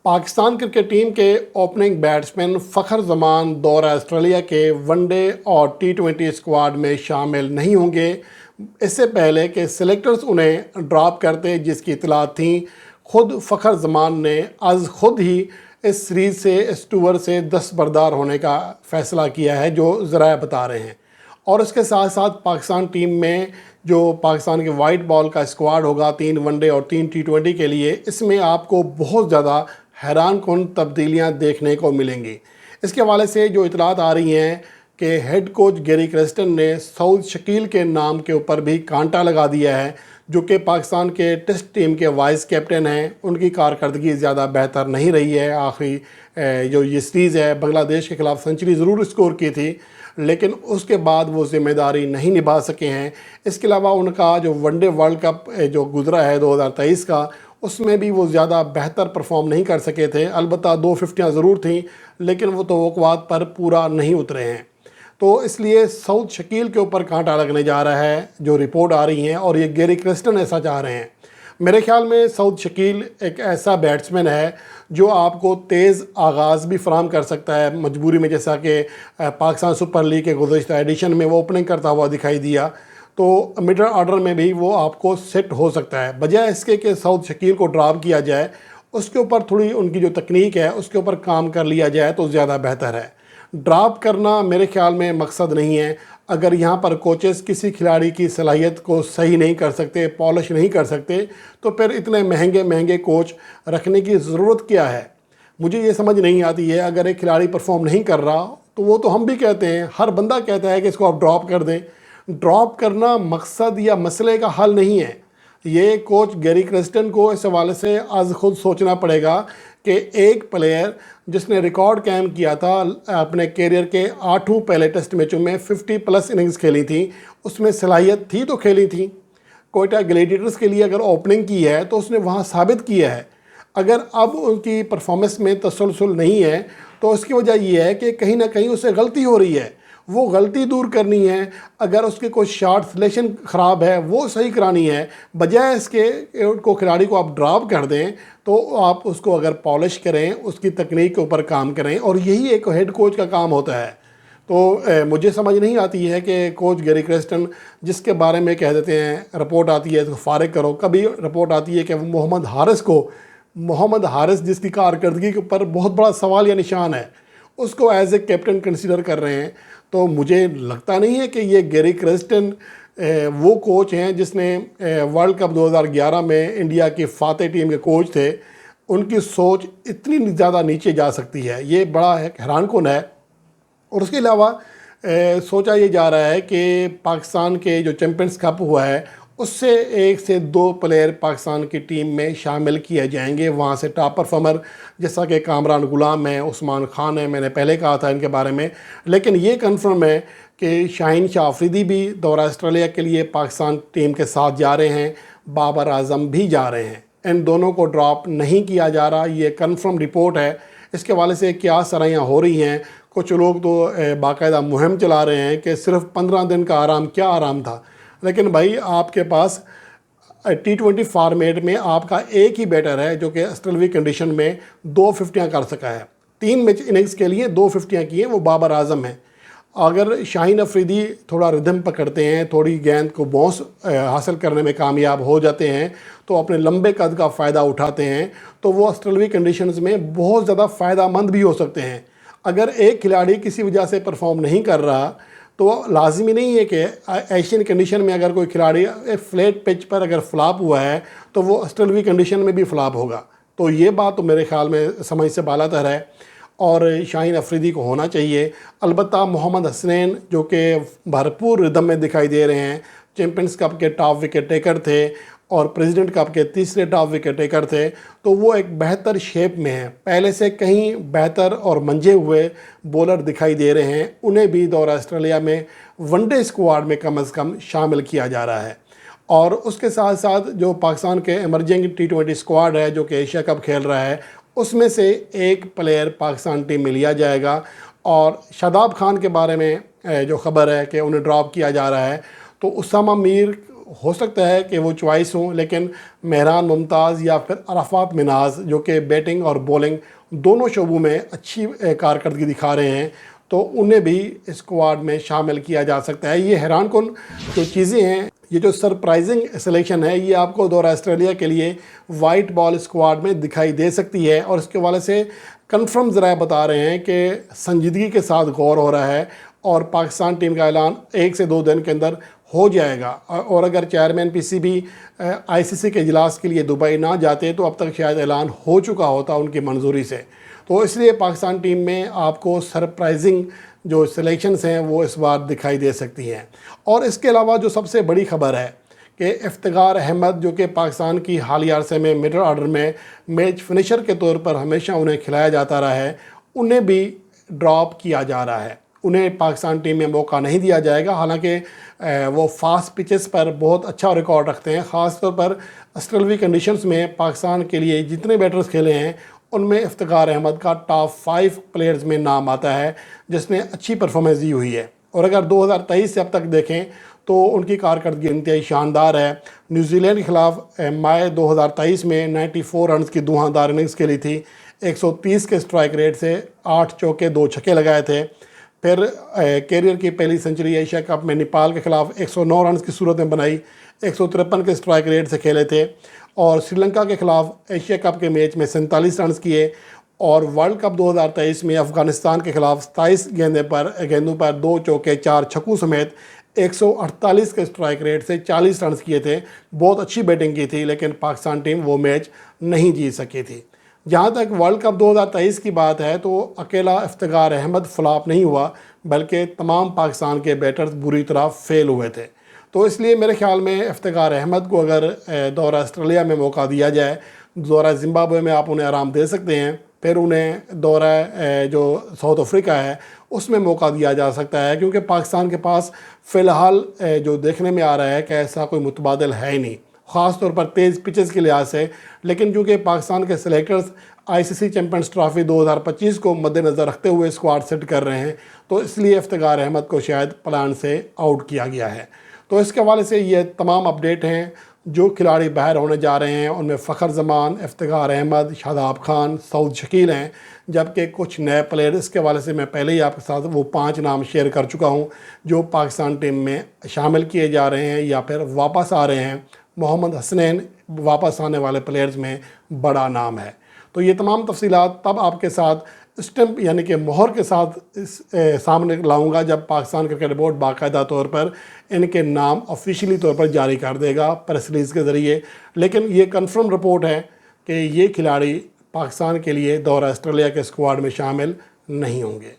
Pakistan cricket team के opening batsman Fakhar Zaman दौरा Australia के वनडे और टी20 स्क्वाड में शामिल नहीं होंगे। इससे पहले कि सिलेक्टर्स उन्हें ड्रॉप करते, जिसकी इतलात थी, खुद फ़खर जमान ने आज खुद ही इस सीरीज़ से, इस टूर से दस्तबरदार होने का फ़ैसला किया है, जो ज़राए बता रहे हैं। और इसके साथ साथ पाकिस्तान टीम में जो पाकिस्तान के वाइट बॉल का स्क्वाड होगा 3 वनडे और 3 टी20 के लिए, इसमें आपको बहुत ज़्यादा हैरान कौन तब्दीलियां देखने को मिलेंगी। इसके हवाले से जो इतलात आ रही हैं कि हेड कोच गैरी क्रेस्टन ने सऊद शकील के नाम के ऊपर भी कांटा लगा दिया है, जो कि पाकिस्तान के टेस्ट टीम के वाइस कैप्टन हैं। उनकी कारकर्दगी ज़्यादा बेहतर नहीं रही है। आखिरी जो ये सीरीज़ है, बांग्लादेश के ख़िलाफ़ सेंचुरी ज़रूर स्कोर की थी, लेकिन उसके बाद वो ज़िम्मेदारी नहीं निभा सके हैं। इसके अलावा उनका जो वनडे वर्ल्ड कप जो गुज़रा है 2023 का, उसमें भी वो ज़्यादा बेहतर परफॉर्म नहीं कर सके थे। अलबत्ता 2 फिफ्टियाँ ज़रूर थीं, लेकिन वो तवक्कुआत पर पूरा नहीं उतरे हैं। तो इसलिए सऊद शकील के ऊपर कांटा लगने जा रहा है, जो रिपोर्ट आ रही हैं, और ये गैरी क्रेस्टन ऐसा चाह रहे हैं। मेरे ख्याल में सऊद शकील एक ऐसा बैट्समैन है जो आपको तेज़ आगाज़ भी फराहम कर सकता है मजबूरी में, जैसा कि पाकिस्तान सुपर लीग के गुज़श्ता एडिशन में वो ओपनिंग करता हुआ दिखाई दिया। तो मिडल ऑर्डर में भी वो आपको सेट हो सकता है। बजाय इसके कि सऊद शकील को ड्रॉप किया जाए, उसके ऊपर थोड़ी उनकी जो तकनीक है उसके ऊपर काम कर लिया जाए तो ज़्यादा बेहतर है। ड्रॉप करना मेरे ख्याल में मकसद नहीं है। अगर यहाँ पर कोचेस किसी खिलाड़ी की सलाहियत को सही नहीं कर सकते, पॉलिश नहीं कर सकते, तो फिर इतने महंगे महंगे कोच रखने की ज़रूरत क्या है? मुझे ये समझ नहीं आती है। अगर एक खिलाड़ी परफॉर्म नहीं कर रहा तो वो तो हम भी कहते हैं, हर बंदा कहता है कि इसको आप ड्रॉप कर दें। ड्रॉप करना मकसद या मसले का हल नहीं है। ये कोच गैरी क्रेस्टन को इस हवाले से आज खुद सोचना पड़ेगा कि एक प्लेयर जिसने रिकॉर्ड कायम किया था अपने कैरियर के 8 पहले टेस्ट मैचों में 50+ इनिंग्स खेली थी, उसमें सलाहियत थी तो खेली थी। कोयटा ग्लैडिएटर्स के लिए अगर ओपनिंग की है तो उसने वहाँ साबित किया है। अगर अब उनकी परफॉर्मेंस में तसलसल नहीं है तो उसकी वजह यह है कि कहीं ना कहीं उससे गलती हो रही है। वो गलती दूर करनी है। अगर उसके कोई शॉट सिलेक्शन ख़राब है वो सही करानी है। बजाय इसके को खिलाड़ी को आप ड्रॉप कर दें, तो आप उसको अगर पॉलिश करें, उसकी तकनीक के ऊपर काम करें, और यही एक हेड कोच का काम होता है। तो मुझे समझ नहीं आती है कि कोच गैरी क्रेस्टन जिसके बारे में कह देते हैं, रिपोर्ट आती है तो फारिग करो, कभी रिपोर्ट आती है कि मोहम्मद हारिस जिसकी कारकर्दगी के ऊपर बहुत बड़ा सवाल या निशान है, उसको एज ए कैप्टन कंसीडर कर रहे हैं। तो मुझे लगता नहीं है कि ये गैरी क्रेस्टन वो कोच हैं जिसने वर्ल्ड कप 2011 में इंडिया की फातेह टीम के कोच थे। उनकी सोच इतनी ज़्यादा नीचे जा सकती है, ये बड़ा हैरानकुन है। और उसके अलावा सोचा ये जा रहा है कि पाकिस्तान के जो चैम्पियंस कप हुआ है उससे 1 से 2 प्लेयर पाकिस्तान की टीम में शामिल किए जाएंगे, वहाँ से टॉप परफॉर्मर, जैसा कि कामरान गुलाम है, उस्मान खान है, मैंने पहले कहा था इनके बारे में। लेकिन ये कंफर्म है कि शाहीन शाह अफरीदी भी दौरा ऑस्ट्रेलिया के लिए पाकिस्तान टीम के साथ जा रहे हैं, बाबर आजम भी जा रहे हैं। इन दोनों को ड्रॉप नहीं किया जा रहा, ये कंफर्म रिपोर्ट है। इसके हवाले से क्या सराहियाँ हो रही हैं, कुछ लोग तो बाकायदा मुहिम चला रहे हैं कि सिर्फ 15 दिन का आराम, क्या आराम था। लेकिन भाई आपके पास टी20 फॉर्मेट में आपका एक ही बैटर है जो कि ऑस्ट्रेलवी कंडीशन में 2 फिफ्टियाँ कर सका है। 3 मैच इनिंग्स के लिए 2 फिफ्टियाँ की हैं, वो बाबर आजम है। अगर शाहीन अफरीदी थोड़ा रिदम पकड़ते हैं, थोड़ी गेंद को बाउंस हासिल करने में कामयाब हो जाते हैं, तो अपने लंबे कद का फ़ायदा उठाते हैं, तो वो ऑस्ट्रेलवी कंडीशंस में बहुत ज़्यादा फ़ायदामंद भी हो सकते हैं। अगर एक खिलाड़ी किसी वजह से परफॉर्म नहीं कर रहा तो लाजमी नहीं है कि एशियन कंडीशन में अगर कोई खिलाड़ी फ्लैट पिच पर अगर फ्लॉप हुआ है तो वो ऑस्ट्रेलवी कंडीशन में भी फ्लॉप होगा। तो ये बात तो मेरे ख्याल में समझ से बालातर है और शाहीन अफरीदी को होना चाहिए। अलबत्ता मोहम्मद हसनैन जो कि भरपूर रिदम में दिखाई दे रहे हैं, चैम्पियंस कप के टॉप विकेट टेकर थे और प्रेसिडेंट कप के तीसरे टॉप विकेट टेकर थे, तो वो एक बेहतर शेप में है, पहले से कहीं बेहतर और मंझे हुए बॉलर दिखाई दे रहे हैं। उन्हें भी दौरा ऑस्ट्रेलिया में वनडे स्क्वाड में कम अज़ कम शामिल किया जा रहा है। और उसके साथ साथ जो पाकिस्तान के एमर्जिंग टी20 स्क्वाड है जो कि एशिया कप खेल रहा है, उसमें से एक प्लेयर पाकिस्तान टीम में लिया जाएगा। और शादाब खान के बारे में जो ख़बर है कि उन्हें ड्रॉप किया जा रहा है, तो उसामा मीर ہو سکتا ہے کہ وہ چوائس ہوں، لیکن مہران ممتاز یا پھر عرفات مناز جو کہ بیٹنگ اور بولنگ دونوں شعبوں میں اچھی کارکردگی دکھا رہے ہیں، تو انہیں بھی اسکواڈ میں شامل کیا جا سکتا ہے۔ یہ حیران کن جو چیزیں ہیں، یہ جو سرپرائزنگ سلیکشن ہے، یہ آپ کو دورہ آسٹریلیا کے لیے وائٹ بال اسکواڈ میں دکھائی دے سکتی ہے، اور اس کے حوالے سے کنفرم ذرائع بتا رہے ہیں کہ سنجیدگی کے ساتھ غور ہو رہا ہے اور پاکستان ٹیم کا اعلان 1 سے 2 دن کے اندر ہو جائے گا۔ اور اگر چیئرمین پی سی بی آئی سی سی کے اجلاس کے لیے دبئی نہ جاتے تو اب تک شاید اعلان ہو چکا ہوتا ان کی منظوری سے۔ تو اس لیے پاکستان ٹیم میں آپ کو سرپرائزنگ جو سلیکشنز ہیں وہ اس بار دکھائی دے سکتی ہیں۔ اور اس کے علاوہ جو سب سے بڑی خبر ہے کہ افتخار احمد جو کہ پاکستان کی حالیہ عرصے میں مڈل آرڈر میں میچ فنیشر کے طور پر ہمیشہ انہیں کھلایا جاتا رہا ہے، انہیں بھی ڈراپ کیا جا رہا ہے۔ انہیں پاکستان ٹیم میں موقع نہیں دیا جائے گا، حالانکہ وہ فاسٹ پچز پر بہت اچھا ریکارڈ رکھتے ہیں۔ خاص طور پر آسٹریلوی کنڈیشنز میں پاکستان کے لیے جتنے بیٹرز کھیلے ہیں ان میں افتخار احمد کا ٹاپ 5 پلیئرز میں نام آتا ہے جس نے اچھی پرفارمنس دی ہوئی ہے۔ اور اگر 2023 سے اب تک دیکھیں تو ان کی کارکردگی انتہائی شاندار ہے۔ نیوزی لینڈ کے خلاف مئی 2023 میں 94 رنز کی دھواں اننگز کھیلی تھی، 130 کے سٹرائک ریٹ سے 8 چوکے 2 چھکے لگائے تھے۔ پھر کیریئر کی پہلی سنچری ایشیا کپ میں نیپال کے خلاف 109 رنز کی صورت میں بنائی، 153 کے سٹرائک ریٹ سے کھیلے تھے، اور سری لنکا کے خلاف ایشیا کپ کے میچ میں 47 رنز کیے، اور ورلڈ کپ 2023 میں افغانستان کے خلاف 27 گیندوں پر 2 چوکے 4 چھکوں سمیت 148 کے سٹرائک ریٹ سے 40 رنز کیے تھے۔ بہت اچھی بیٹنگ کی تھی، لیکن پاکستان ٹیم وہ میچ نہیں جیت سکی تھی۔ جہاں تک ورلڈ کپ 2023 کی بات ہے تو اکیلا افتخار احمد فلاپ نہیں ہوا، بلکہ تمام پاکستان کے بیٹرز بری طرح فیل ہوئے تھے۔ تو اس لیے میرے خیال میں افتخار احمد کو اگر دورہ آسٹریلیا میں موقع دیا جائے، دورہ زمبابوے میں آپ انہیں آرام دے سکتے ہیں، پھر انہیں دورہ جو ساؤتھ افریقہ ہے اس میں موقع دیا جا سکتا ہے، کیونکہ پاکستان کے پاس فی الحال جو دیکھنے میں آ رہا ہے کہ ایسا کوئی متبادل ہے ہی نہیں، خاص طور پر تیز پچز کے لحاظ سے۔ لیکن چونکہ پاکستان کے سلیکٹرز آئی سی سی چیمپئنز ٹرافی 2025 کو مد نظر رکھتے ہوئے اسکواڈ سیٹ کر رہے ہیں، تو اس لیے افتخار احمد کو شاید پلان سے آؤٹ کیا گیا ہے۔ تو اس کے حوالے سے یہ تمام اپڈیٹ ہیں۔ جو کھلاڑی باہر ہونے جا رہے ہیں ان میں فخر زمان، افتخار احمد، شاداب خان، سعود شکیل ہیں، جبکہ کچھ نئے پلیئر، اس کے حوالے سے میں پہلے ہی آپ کے ساتھ وہ 5 نام شیئر کر چکا ہوں جو پاکستان ٹیم میں شامل کیے جا رہے ہیں یا پھر واپس آ رہے ہیں۔ محمد حسنین واپس آنے والے پلیئرز میں بڑا نام ہے۔ تو یہ تمام تفصیلات تب آپ کے ساتھ اسٹمپ یعنی کہ مہر کے ساتھ سامنے لاؤں گا جب پاکستان کرکٹ بورڈ باقاعدہ طور پر ان کے نام آفیشیلی طور پر جاری کر دے گا پریس ریلیز کے ذریعے۔ لیکن یہ کنفرم رپورٹ ہے کہ یہ کھلاڑی پاکستان کے لیے دورہ آسٹریلیا کے اسکواڈ میں شامل نہیں ہوں گے۔